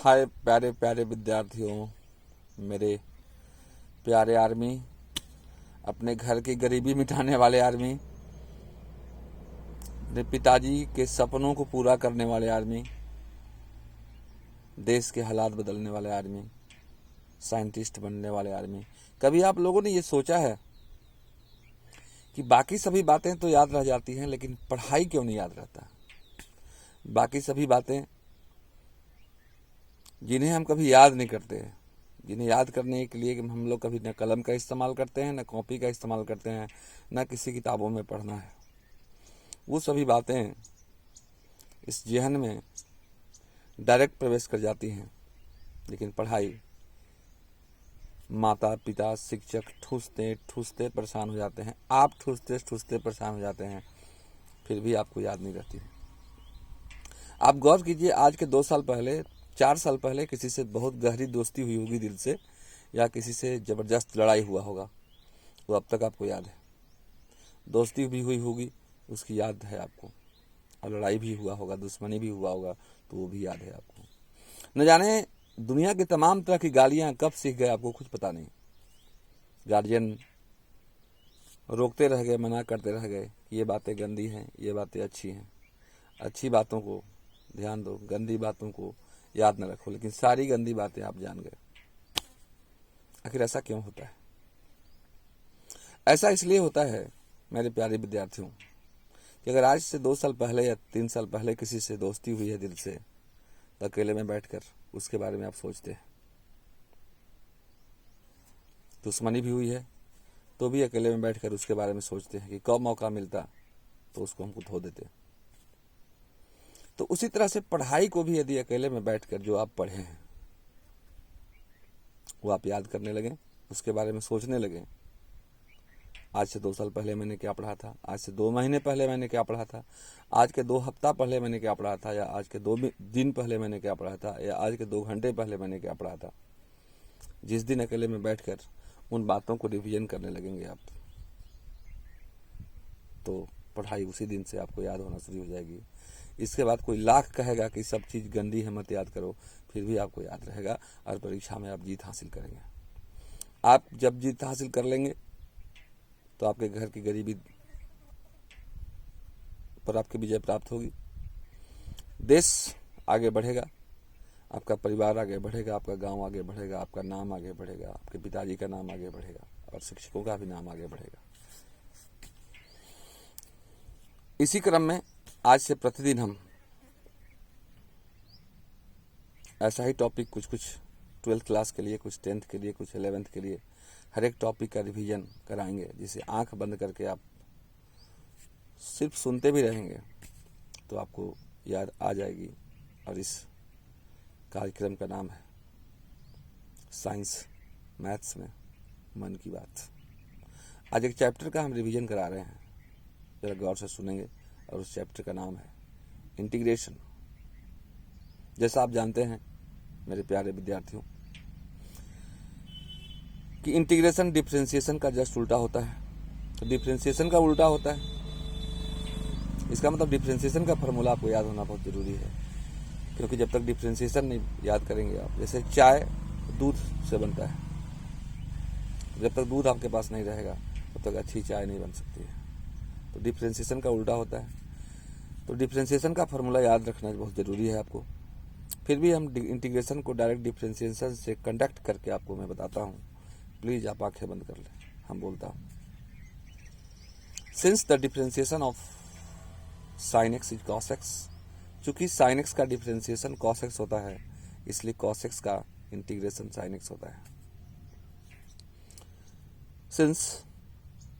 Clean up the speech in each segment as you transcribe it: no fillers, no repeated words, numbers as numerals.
हाय प्यारे प्यारे विद्यार्थियों, मेरे प्यारे आर्मी, अपने घर की गरीबी मिटाने वाले आर्मी, मेरे पिताजी के सपनों को पूरा करने वाले आर्मी, देश के हालात बदलने वाले आर्मी, साइंटिस्ट बनने वाले आर्मी। कभी आप लोगों ने ये सोचा है कि बाकी सभी बातें तो याद रह जाती हैं, लेकिन पढ़ाई क्यों नहीं याद रहता? बाकी सभी बातें जिन्हें हम कभी याद नहीं करते, जिन्हें याद करने के लिए हम लोग कभी न कलम का इस्तेमाल करते हैं, न कॉपी का इस्तेमाल करते हैं, न किसी किताबों में पढ़ना है, वो सभी बातें इस जहन में डायरेक्ट प्रवेश कर जाती हैं। लेकिन पढ़ाई, माता पिता शिक्षक ठूसते ठूसते परेशान हो जाते हैं, आप ठूसते ठूसते परेशान हो जाते हैं, फिर भी आपको याद नहीं रहती। आप गौर कीजिए, आज के 2 साल पहले, 4 साल पहले किसी से बहुत गहरी दोस्ती हुई होगी दिल से, या किसी से ज़बरदस्त लड़ाई हुआ होगा, वो अब तक आपको याद है। दोस्ती भी हुई होगी, उसकी याद है आपको, और लड़ाई भी हुआ होगा, दुश्मनी भी हुआ होगा, तो वो भी याद है आपको। न जाने दुनिया की तमाम तरह की गालियां कब सीख गए, आपको कुछ पता नहीं। गार्जियन रोकते रह गए, मना करते रह गए कि ये बातें गंदी हैं, ये बातें अच्छी हैं। अच्छी बातों को ध्यान दो, गंदी बातों को याद न रखो, लेकिन सारी गंदी बातें आप जान गए। आखिर ऐसा क्यों होता है? ऐसा इसलिए होता है मेरे प्यारे विद्यार्थियों कि अगर आज से 2 साल पहले या 3 साल पहले किसी से दोस्ती हुई है दिल से, तो अकेले में बैठकर उसके बारे में आप सोचते हैं। दुश्मनी भी हुई है तो भी अकेले में बैठकर उसके बारे में सोचते हैं कि कब मौका मिलता तो उसको हमको धो देते। तो उसी तरह से पढ़ाई को भी यदि अकेले में बैठकर जो आप पढ़े हैं वो आप याद करने लगे, उसके बारे में सोचने लगे, आज से 2 साल पहले मैंने क्या पढ़ा था, आज से 2 महीने पहले मैंने क्या पढ़ा था, आज के 2 हफ्ता पहले मैंने क्या पढ़ा था, या आज के 2 दिन पहले मैंने क्या पढ़ा था, या आज के 2 घंटे पहले मैंने क्या पढ़ा था। जिस दिन अकेले में बैठकर उन बातों को रिवीजन करने लगेंगे आप, तो पढ़ाई उसी दिन से आपको याद होना शुरू हो जाएगी। इसके बाद कोई लाख कहेगा कि सब चीज़ गंदी है, मत याद करो, फिर भी आपको याद रहेगा और परीक्षा में आप जीत हासिल करेंगे। आप जब जीत हासिल कर लेंगे तो आपके घर की गरीबी पर आपकी विजय प्राप्त होगी, देश आगे बढ़ेगा, आपका परिवार आगे बढ़ेगा, आपका गांव आगे बढ़ेगा, आपका नाम आगे बढ़ेगा, आपके पिताजी का नाम आगे बढ़ेगा, और शिक्षकों का भी नाम आगे बढ़ेगा। इसी क्रम में आज से प्रतिदिन हम ऐसा ही टॉपिक कुछ 12th क्लास के लिए, कुछ 10th के लिए, कुछ 11th के लिए, हर एक टॉपिक का रिवीजन कराएंगे, जिसे आंख बंद करके आप सिर्फ सुनते भी रहेंगे तो आपको याद आ जाएगी। और इस कार्यक्रम का नाम है साइंस मैथ्स में मन की बात। आज एक चैप्टर का हम रिवीजन करा रहे हैं, जरा गौर से सुनेंगे, और उस चैप्टर का नाम है इंटीग्रेशन। जैसा आप जानते हैं मेरे प्यारे विद्यार्थियों कि इंटीग्रेशन डिफरेंशिएशन का जस्ट उल्टा होता है। तो डिफरेंशिएशन का उल्टा होता है, इसका मतलब डिफरेंशिएशन का फॉर्मूला आपको याद होना बहुत जरूरी है, क्योंकि जब तक डिफरेंशिएशन नहीं याद करेंगे आप, जैसे चाय दूध से बनता है, जब तक दूध आपके पास नहीं रहेगा तब तक अच्छी चाय नहीं बन सकती है। तो डिफरेंशिएशन का उल्टा होता है। तो डिफरेंशिएशन का फॉर्मूला याद रखना बहुत ज़रूरी है आपको। फिर भी हम इंटीग्रेशन को डायरेक्ट डिफरेंशिएशन से कंडक्ट करके आपको मैं बताता हूँ, प्लीज़ आप आंखें बंद कर लें, हम बोलता हूँ। Since the differentiation of sine x is cos x, चूँकि साइन एक्स का डिफरेंशिएशन कॉस एक्स होता है, इसलिए कॉस एक्स का इंटीग्रेशन साइन एक्स होता है। Since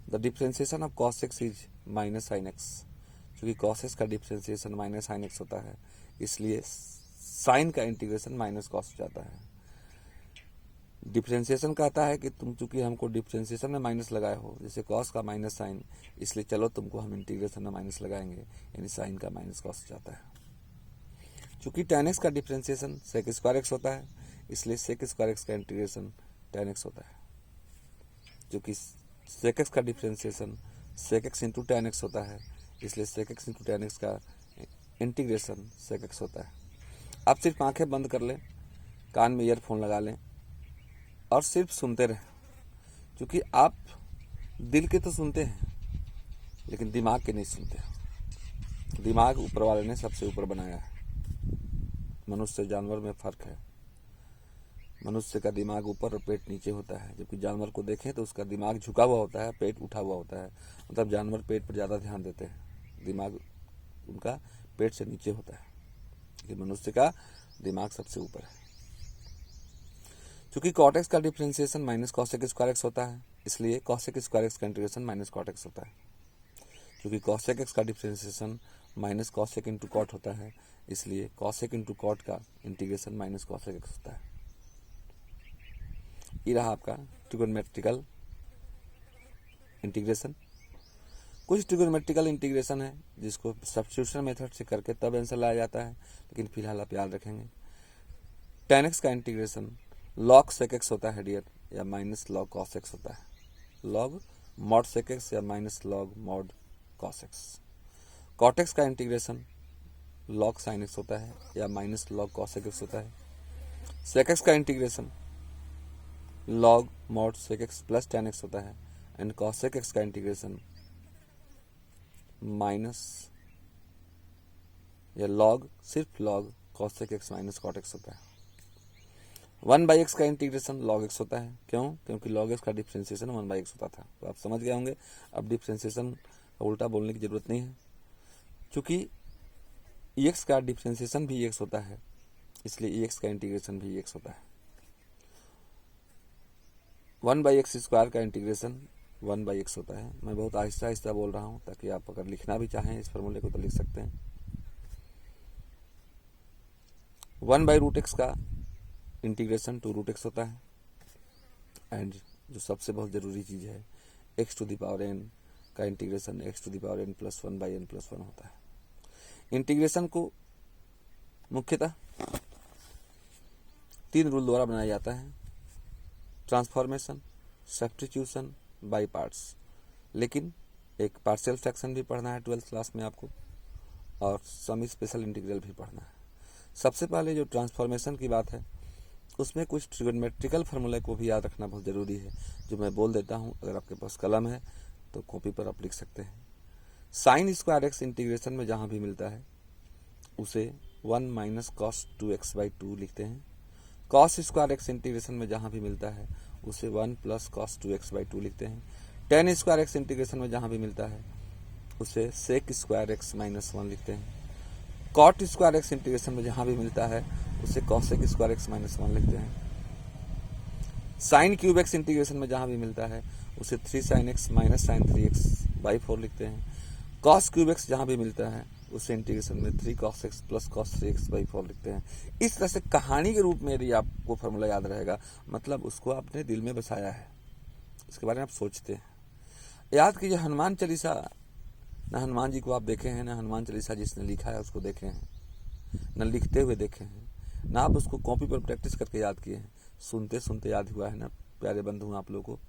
the differentiation of cos x is minus sine x, क्योंकि कॉस एक्स का डिफरेंशिएशन माइनस साइन एक्स होता है, इसलिए साइन का इंटीग्रेशन माइनस कॉस हो जाता है। डिफरेंशिएशन कहता है कि तुम चूंकि हमको डिफरेंशिएशन में माइनस लगाए हो, जैसे कॉस का माइनस साइन, इसलिए चलो तुमको हम इंटीग्रेशन में माइनस लगाएंगे, यानी साइन का माइनस कॉस हो जाता है। चूंकि tan x का डिफरेंशिएशन sec स्क्वायर एक्स होता है, इसलिए sec स्क्वायर एक्स का इंटीग्रेशन tan x होता है। चूंकि sec x का differentiation sec x into tan x होता है, इसलिए sec x into tan x का इंटीग्रेशन sec x होता है। आप सिर्फ आंखें बंद कर लें कान में ईयरफोन लगा लें और सिर्फ सुनते रहें, क्योंकि आप दिल के तो सुनते हैं लेकिन दिमाग के नहीं सुनते। दिमाग ऊपर वाले ने सबसे ऊपर बनाया है। मनुष्य जानवर में फ़र्क है। मनुष्य का दिमाग ऊपर और पेट नीचे होता है, जबकि जानवर को देखें तो उसका दिमाग झुका हुआ होता है, पेट उठा हुआ होता है। मतलब जानवर पेट पर ज़्यादा ध्यान देते हैं, दिमाग उनका पेट से नीचे होता है, लेकिन मनुष्य का दिमाग सबसे ऊपर है। क्योंकि कॉट एक्स का differentiation minus cosec square x होता है, इसलिए कॉसेक स्क्वायर एक्स का इंटीग्रेशन माइनस कॉट एक्स होता है। क्योंकि कॉसेक एक्स का differentiation minus cosec into cot होता है, इसलिए कॉसेक इंटू कॉट का इंटीग्रेशन माइनस कॉसेक एक्स होता है। ये रहा आपका ट्रिगोनोमेट्रिकल इंटीग्रेशन। कुछ ट्रिगोनोमेट्रिकल इंटीग्रेशन है जिसको सब्स्टिट्यूशन मेथड से करके तब आंसर लाया जाता है, लेकिन फिलहाल आप याद रखेंगे tan x का इंटीग्रेशन log sec x होता है डियर, या माइनस log cos x होता है। log mod sec x या minus log mod cos x। cot x का इंटीग्रेशन log sin x होता है या माइनस log cos x होता है। sec x का integration log mod sec x plus tan x होता है, एंड cos x का इंटीग्रेशन माइनस या log सिर्फ log cos x minus cot x होता है। 1/x का इंटीग्रेशन log x होता है। क्यों? क्योंकि log x का डिफ्रेंसिएशन 1/x होता था। तो आप समझ गए होंगे, अब डिफ्रेंसिएशन का उल्टा बोलने की जरूरत नहीं है। क्योंकि x का डिफ्रेंसिएशन भी x होता है, इसलिए x का इंटीग्रेशन भी x होता है। 1/x स्क्वायर का इंटीग्रेशन 1/x होता है। मैं बहुत आहिस्ता आहिस्ता बोल रहा हूँ ताकि आप अगर लिखना भी चाहें इस फॉर्मूले को तो लिख सकते हैं। 1/√x का इंटीग्रेशन 2√x होता है, एंड जो सबसे बहुत ज़रूरी चीज़ है x⁴n का इंटीग्रेशन x⁴n + 1/n+1 होता है। इंटीग्रेशन को मुख्यतः 3 रूल द्वारा बनाया जाता है: ट्रांसफॉर्मेशन, सब्स्टिट्यूशन, बाई पार्ट्स। लेकिन एक पार्शियल फ्रैक्शन भी पढ़ना है 12th क्लास में आपको, और सम स्पेशल इंटीग्रल भी पढ़ना है। सबसे पहले जो ट्रांसफॉर्मेशन की बात है उसमें कुछ ट्रिगोनोमेट्रिकल फार्मूले को भी याद रखना बहुत ज़रूरी है, जो मैं बोल देता हूँ। अगर आपके पास कलम है तो कॉपी पर आप लिख सकते हैं। साइन स्क्वायर एक्स इंटीग्रेशन में जहाँ भी मिलता है उसे 1 माइनस कॉस 2x/2 लिखते हैं। कॉस स्क्वायर एक्स इंटीग्रेशन में जहाँ भी मिलता है उसे 1 प्लस कॉस 2x/2 लिखते हैं। टेन स्क्वायर एक्स इंटीग्रेशन में जहाँ भी मिलता है उसे सेक स्क्वायर एक्स -1 लिखते हैं। कॉट स्क्वायर एक्स इंटीग्रेशन में जहाँ भी मिलता है उसे कॉसेक स्क्वायर एक्स -1 लिखते हैं। साइन क्यूब एक्स इंटीग्रेशन में जहाँ भी मिलता है उसे 3 sin x minus sign 3x/4 लिखते हैं। कॉस क्यूब एक्स जहाँ भी मिलता है उसे इंटीग्रेशन में 3 cos x plus cos 3x/4 लिखते हैं। इस तरह से कहानी के रूप में यदि आपको फॉर्मूला याद रहेगा, मतलब उसको आपने दिल में बसाया है, इसके बारे में आप सोचते हैं। याद कीजिए, हनुमान चालीसा, न हनुमान जी को आप देखे हैं, न हनुमान चालीसा जिसने लिखा है उसको देखे हैं, न लिखते हुए देखे हैं, ना आप उसको कॉपी पर प्रैक्टिस करके याद किए हैं, सुनते सुनते याद हुआ है ना प्यारे बंधु आप लोगों को।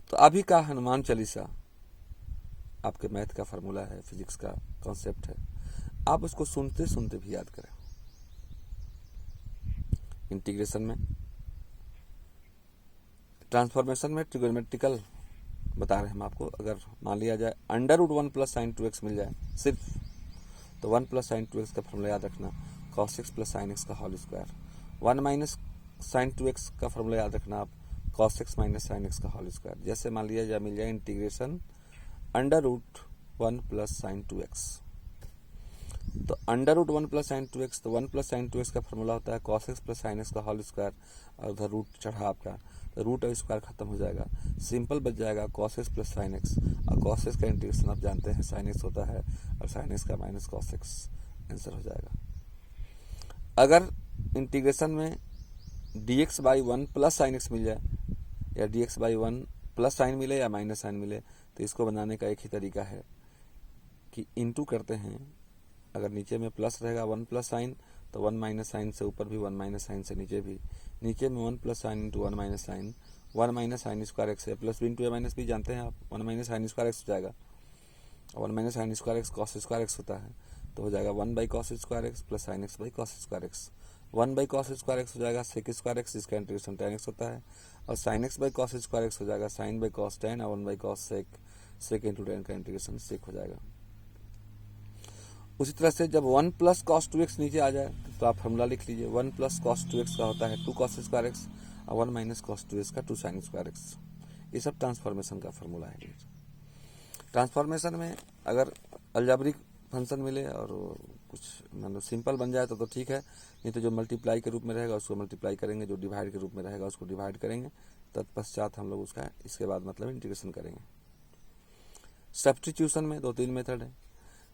तो अभी का हनुमान चालीसा आपके मैथ का फार्मूला है, फिजिक्स का कॉन्सेप्ट है, आप उसको सुनते सुनते भी याद करें। इंटीग्रेशन में, ट्रांसफॉर्मेशन में ट्रिगोनोमेट्रिकल बता रहे हैं हम आपको। अगर मान लिया जाए √1 + sin 2x मिल जाए सिर्फ, तो 1 + sin 2x का फॉर्मूला याद रखना, cos x + sin x का होल स्क्वायर। 1 माइनस sin 2x का फॉर्मूला याद रखना आप, cos x - sin x का होल स्क्वायर। जैसे मान लिया जाए मिल जाए इंटीग्रेशन √1 + sin 2x, तो √1 + sin 2x, तो 1 + sin 2x का फॉर्मूला होता है cos x + sin x का होल स्क्वायर, और उधर रूट चढ़ा आपका, तो रूट और स्क्वायर खत्म हो जाएगा, सिंपल बच जाएगा cos x + sin x। और cos x का इंटीग्रेशन आप जानते हैं sin x होता है, और sin x का माइनस cos x आंसर हो जाएगा। अगर इंटीग्रेशन में dx/1 + sin x मिल जाए, या dx/1 प्लस साइन मिले या माइनस साइन मिले, तो इसको बनाने का एक ही तरीका है कि इंटू करते हैं। अगर नीचे में प्लस रहेगा 1 + साइन, तो 1 माइनस साइन से ऊपर भी 1 माइनस साइन से नीचे भी, नीचे में 1 + sine into 1 minus sine, 1 minus sine square x है, plus b into a minus b जानते हैं आप, 1 माइनस साइन स्क्वायर एक्स हो जाएगा, 1 minus sine square x cos square x होता है, तो हो जाएगा 1/cos square x + sin x/cos square x. 1/cos² हो जाएगा sec²x, जिसका इंटीग्रेशन tan x होता है, और sin x/cos² हो जाएगा sin/cos tan, और 1/cos sec इंटू tan का इंटीग्रेशन sec हो जाएगा। उसी तरह से जब 1 + cos2x नीचे आ जाए तो आप फॉर्मूला लिख लीजिए। 1 + cos2x का होता है 2cos²x, और 1 - cos2x का 2sin²x। ये सब ट्रांसफॉर्मेशन का फॉर्मूला है। ट्रांसफॉर्मेशन में अगर अलजेब्रिक फंक्शन मिले और कुछ मतलब सिंपल बन जाए तो ठीक है, नहीं तो जो मल्टीप्लाई के रूप में रहेगा उसको मल्टीप्लाई करेंगे, जो डिवाइड के रूप में रहेगा उसको डिवाइड करेंगे, तत्पश्चात हम लोग उसका इसके बाद मतलब इंटीग्रेशन करेंगे। सब्स्टिट्यूशन में 2-3 मेथड है।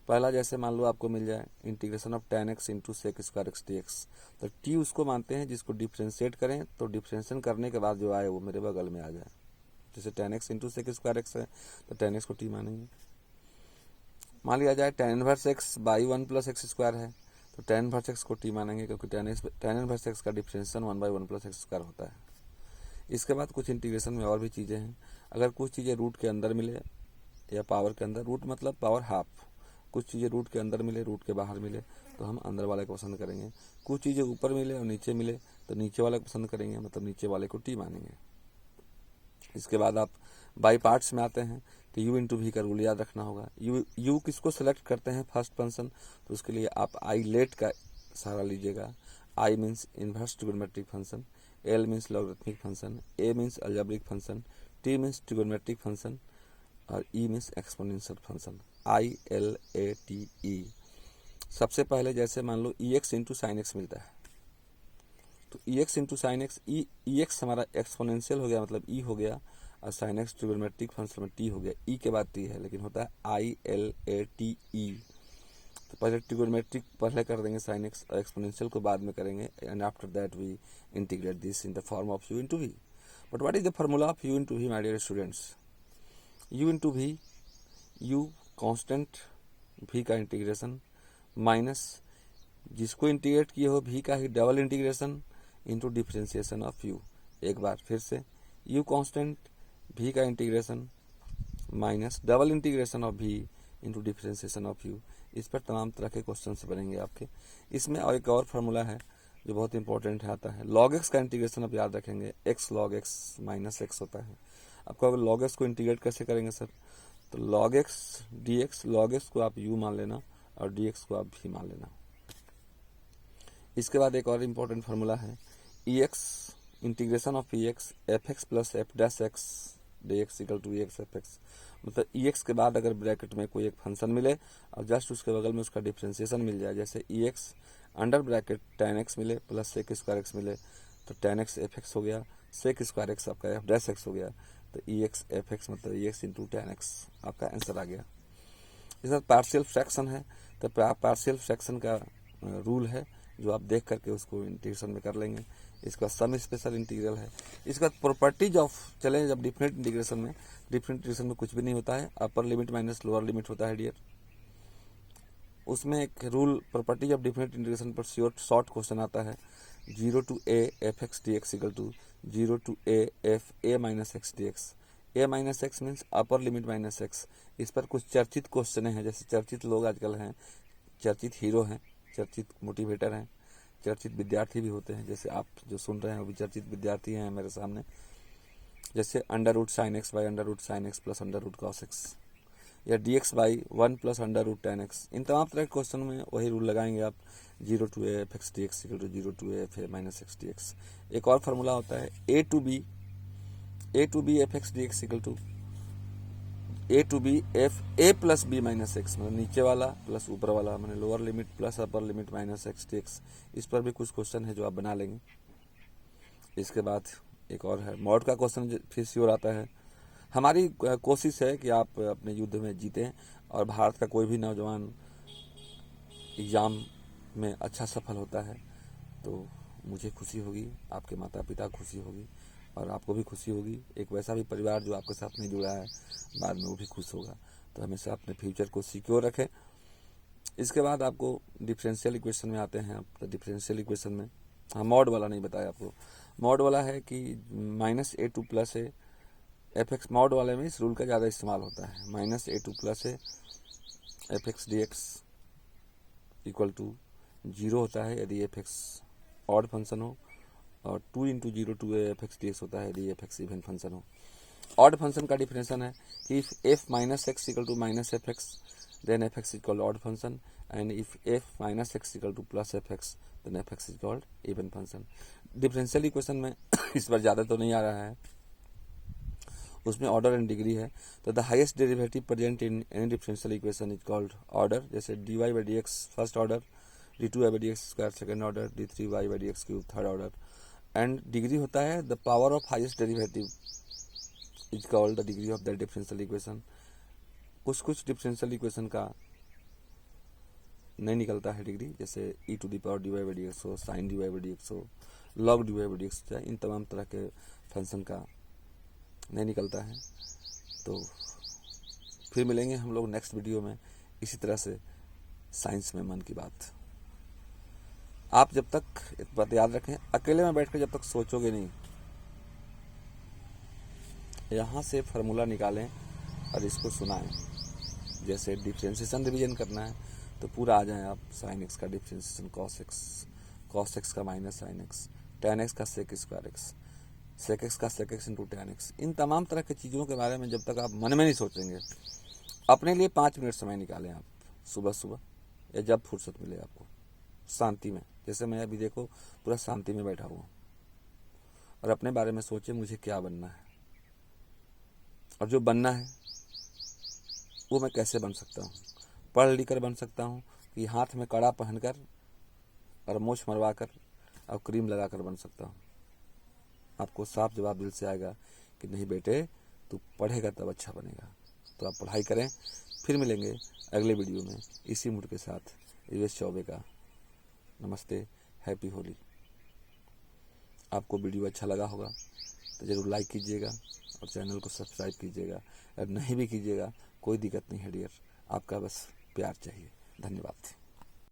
पहला, जैसे मान लो आपको मिल जाए integration of tan x into sec² dx, तो t उसको मानते हैं जिसको डिफ्रेंशिएट करें, तो डिफ्रेंशिएशन करने के बाद जो आए वो मेरे बगल में आ जाए। जैसे tan x इंटू sec² है तो tan x को t मानेंगे। मान लिया जाए tan 1x/1 + x² है, तो tan 1x को t मानेंगे, क्योंकि tan 1x का डिफ्रेंशिएशन 1/1 + x² होता है। इसके बाद कुछ इंटीग्रेशन में और भी चीज़ें हैं। अगर कुछ चीज़ें रूट के अंदर मिले या पावर के अंदर, रूट मतलब पावर हाफ, कुछ चीज़ें रूट के अंदर मिले, रूट के बाहर मिले तो हम अंदर वाले को पसंद करेंगे। कुछ चीज़ें ऊपर मिले और नीचे मिले तो नीचे वाले को पसंद करेंगे, मतलब नीचे वाले को टी मानेंगे। इसके बाद आप बाई पार्ट्स में आते हैं, तो u इंटू वी का रूल याद रखना होगा। u किसको सेलेक्ट करते हैं फर्स्ट फंक्शन, तो उसके लिए आप आई लेट का सहारा लीजिएगा। I means inverse trigonometric function, L means logarithmic function, A means algebraic function, T means trigonometric function, और E means exponential function. ILATE। सबसे पहले जैसे मान लो EX इंटू साइन एक्स मिलता है, तो EX into sine x, EX हमारा एक्सपोनेंशियल हो गया, मतलब E हो गया, और साइन एक्स ट्रिगोनोमेट्रिक फंक्शन में T हो गया। E के बाद T है, लेकिन होता है ILATE। तो पहले ट्रिगोनोमेट्रिक पहले कर देंगे साइन एक्स, और एक्सपोनेंशियल को बाद में करेंगे, and after that we integrate this in the form of U into V. But what is the formula of U into V, my dear students? U into V, U constant, V का integration, minus जिसको integrate किए हो V का ही double integration into differentiation of U। एक बार फिर से, U कांस्टेंट, V का integration, minus double integration of V into differentiation of U। इस पर तमाम तरह के क्वेश्चन बनेंगे आपके। इसमें और एक और फार्मूला है जो बहुत इंपॉर्टेंट है, आता है log x का इंटीग्रेशन। आप याद रखेंगे x log x minus x होता है। आपको अगर log x को इंटीग्रेट कैसे करेंगे सर, तो log x dx, log x को आप u मान लेना और dx को आप v मान लेना। इसके बाद एक और इम्पोर्टेंट फार्मूला है ex integration of ex fx plus f dash x dx equal to ex fx। मतलब ex के बाद अगर ब्रैकेट में कोई एक फंक्शन मिले और जस्ट उसके बगल में उसका डिफ्रेंशिएशन मिल जाए, जैसे ex under bracket tan x मिले प्लस sec² x मिले, तो tan x fx हो गया, sec² x आपका f डैश x हो गया, तो ex fx मतलब ex इंटू tan x आपका आंसर आ गया। इस साथ पार्शियल फ्रैक्शन है, तो पार्शियल फ्रैक्शन का रूल है जो आप देख करके उसको इंटीग्रेशन में कर लेंगे। इसका सम स्पेशल इंटीग्रल है। इसका प्रॉपर्टीज ऑफ, चलें जब डिफरेंट इंटीग्रेशन में कुछ भी नहीं होता है, upper limit minus lower limit होता है डियर। उसमें एक rule properties of different integration पर शॉर्ट क्वेश्चन आता है, 0 to a fx dx equal to 0 to a f a minus x d x. A minus x means upper limit minus x. इस पर कुछ चर्चित क्वेश्चन हैं, जैसे चर्चित लोग आजकल हैं, चर्चित हीरो हैं, चर्चित मोटिवेटर हैं, चर्चित विद्यार्थी भी होते हैं। जैसे आप जो सुन रहे हैं वो भी चर्चित विद्यार्थी हैं मेरे सामने। जैसे √sin x by √sin x plus √cos x, या dx by 1 plus √tan x। इन तमाम तरह के क्वेश्चन में वही रूल लगाएंगे आप, 0 to a f x dx equal to 0 to a f a minus x dx। एक और फार्मूला होता है a to b f x dx equal to a to b f a plus b minus x, मतलब नीचे वाला प्लस ऊपर वाला, मतलब lower limit plus upper limit minus x dx। इस पर भी कुछ क्वेश्चन है जो आप बना लेंगे। इसके बाद एक और है मॉड का क्वेश्चन, फिर श्योर आता है। हमारी कोशिश है कि आप अपने युद्ध में जीतें और भारत का कोई भी नौजवान एग्ज़ाम में अच्छा सफल होता है तो मुझे खुशी होगी, आपके माता पिता खुशी होगी, और आपको भी खुशी होगी। एक वैसा भी परिवार जो आपके साथ नहीं जुड़ा है, बाद में वो भी खुश होगा। तो हमेशा अपने फ्यूचर को सिक्योर रखें। इसके बाद आपको डिफरेंशियल इक्वेशन में आते हैं। तो डिफरेंशियल इक्वेशन में, हाँ, मॉड वाला नहीं बताया आपको। मॉड वाला है कि -a to plus a f x, mod वाले में इस रूल का ज़्यादा इस्तेमाल होता है। -a to plus a f x d x equal to 0 होता है यदि एफ एक्स ऑड फंक्शन हो, और 2 into 0 2 f x d x होता है यदि एफ एक्स इवन फंक्शन हो। ऑड फंक्शन का डिफिनेशन है कि if f minus x equal to minus f x then f x is called odd function, and if f minus x equal to plus f x then f x is called even function. Differential equation में इस बार ज़्यादा तो नहीं आ रहा है, उसमें order and degree है। तो the highest derivative present in any differential equation is called order, जैसे d y by d x first order, d two y by d x square second order, d three y by d x cube third order. And degree होता है the power of highest derivative is called the degree of the differential equation. कुछ differential equation का नहीं निकलता है degree, जैसे e to the power d y by d x हो, sine d y by d x हो, log d y by d x, इन तमाम तरह के फंक्शन का नहीं निकलता है। तो फिर मिलेंगे हम लोग नेक्स्ट वीडियो में इसी तरह से साइंस में मन की बात। आप जब तक एक बात याद रखें, अकेले में बैठकर जब तक सोचोगे नहीं, यहाँ से फार्मूला निकालें और इसको सुनाएं। जैसे डिफ्रेंशिएशन रिवीजन करना है तो पूरा आ जाए आप, साइन एक्स का डिफ्रेंशिएशन कॉस एक्स का minus sine x, tan x का sec square x, sec x का sec x into tan x. इन तमाम तरह की चीज़ों के बारे में जब तक आप मन में नहीं सोचेंगे, अपने लिए 5 मिनट समय निकालें आप सुबह सुबह या जब फुर्सत मिले आपको, शांति में। जैसे मैं अभी देखो पूरा शांति में बैठा हुआ, और अपने बारे में सोचे मुझे क्या बनना है, और जो बनना है वो मैं कैसे बन सकता हूँ। पढ़ लिख कर बन सकता हूँ कि हाथ में कड़ा पहनकर और मूछ मरवा कर और क्रीम लगा कर बन सकता हूँ। आपको साफ जवाब दिल से आएगा कि नहीं बेटे तू पढ़ेगा तब अच्छा बनेगा। तो आप पढ़ाई करें। फिर मिलेंगे अगले वीडियो में इसी मूड के साथ। यूएस चौबे का नमस्ते, हैप्पी होली। आपको वीडियो अच्छा लगा होगा तो ज़रूर लाइक कीजिएगा और चैनल को सब्सक्राइब कीजिएगा। अगर नहीं भी कीजिएगा कोई दिक्कत नहीं है डियर, आपका बस प्यार चाहिए। धन्यवाद।